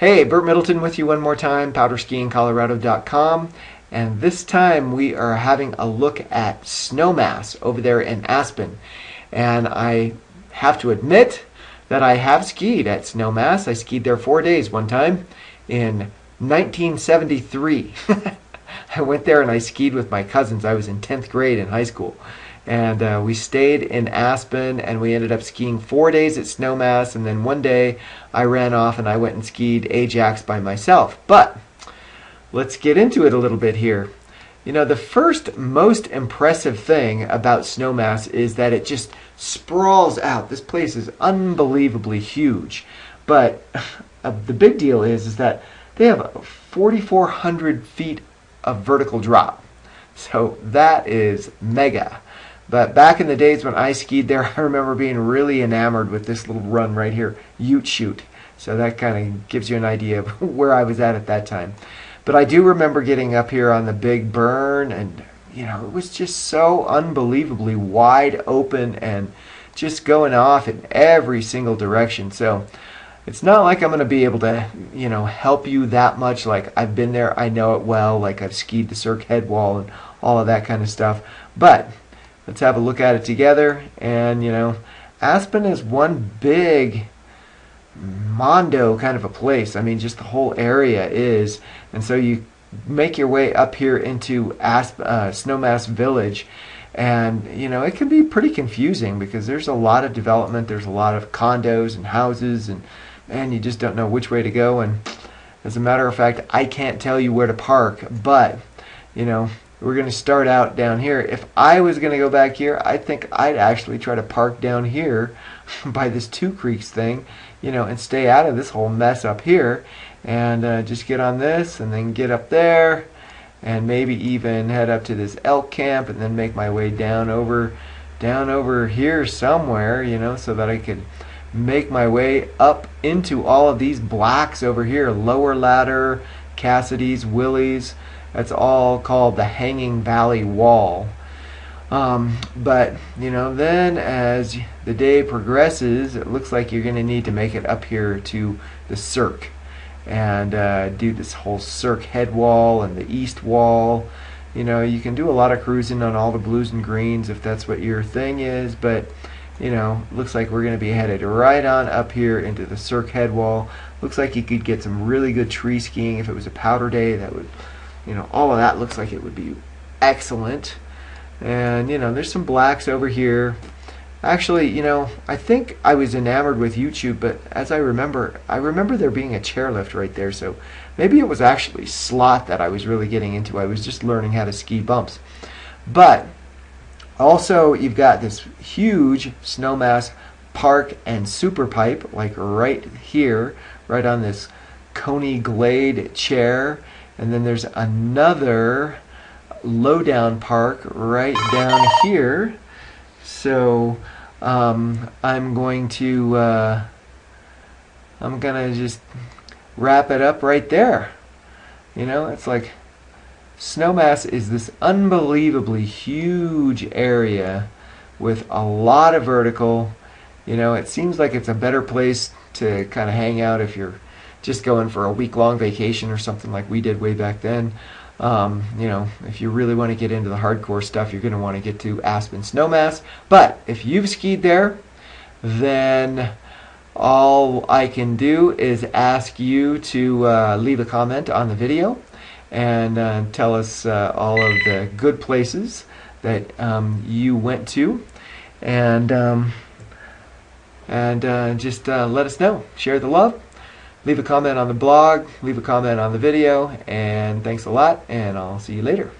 Hey, Bert Middleton with you one more time, powderskiingcolorado.com. And this time we are having a look at Snowmass over there in Aspen. And I have to admit that I have skied at Snowmass. I skied there 4 days one time in 1973. I went there and I skied with my cousins. I was in 10th grade in high school. And we stayed in Aspen and we ended up skiing 4 days at Snowmass, and then one day I ran off and I went and skied Ajax by myself. But let's get into it a little bit here. You know, the first most impressive thing about Snowmass is that it just sprawls out. This place is unbelievably huge. But the big deal is that they have 4,400 feet of vertical drop. So that is mega. But back in the days when I skied there, I remember being really enamored with this little run right here, Ute Chute. So that kind of gives you an idea of where I was at that time. But I do remember getting up here on the big burn, and you know, it was just so unbelievably wide open and just going off in every single direction. So it's not like I'm going to be able to, you know, help you that much. Like, I've been there, I know it well, like I've skied the Cirque head wall and all of that kind of stuff. But let's have a look at it together. And you know, Aspen is one big mondo kind of a place. I mean, just the whole area is. And so you make your way up here into Snowmass Village, and you know, it can be pretty confusing because there's a lot of development, there's a lot of condos and houses, and man, you just don't know which way to go. And as a matter of fact, I can't tell you where to park. But you know, we're going to start out down here. If I was going to go back here, I think I'd actually try to park down here by this Two Creeks thing, you know, and stay out of this whole mess up here, and just get on this and then get up there and maybe even head up to this elk camp and then make my way down over here somewhere, you know, so that I could make my way up into all of these blacks over here, Lower Ladder, Cassidy's, Willie's. That's all called the Hanging Valley Wall. But you know, then as the day progresses, it looks like you're going to need to make it up here to the Cirque and do this whole Cirque head wall and the east wall. You know, you can do a lot of cruising on all the blues and greens if that's what your thing is, but you know, looks like we're going to be headed right on up here into the Cirque head wall. Looks like you could get some really good tree skiing if it was a powder day. That would, you know, all of that looks like it would be excellent. And you know, there's some blacks over here. Actually, you know, I think I was enamored with YouTube, but as I remember there being a chairlift right there, so maybe it was actually slot that I was really getting into. I was just learning how to ski bumps. But also, you've got this huge Snowmass Park and Super Pipe, like right here, right on this Coney Glade chair. And then there's another low-down park right down here. So I'm gonna just wrap it up right there. You know, it's like Snowmass is this unbelievably huge area with a lot of vertical. You know, it seems like it's a better place to kind of hang out if you're just going for a week-long vacation or something like we did way back then. You know, if you really want to get into the hardcore stuff, you're going to want to get to Aspen Snowmass. But if you've skied there, then all I can do is ask you to leave a comment on the video and tell us all of the good places that you went to, and just let us know. Share the love. Leave a comment on the blog, leave a comment on the video, and thanks a lot, and I'll see you later.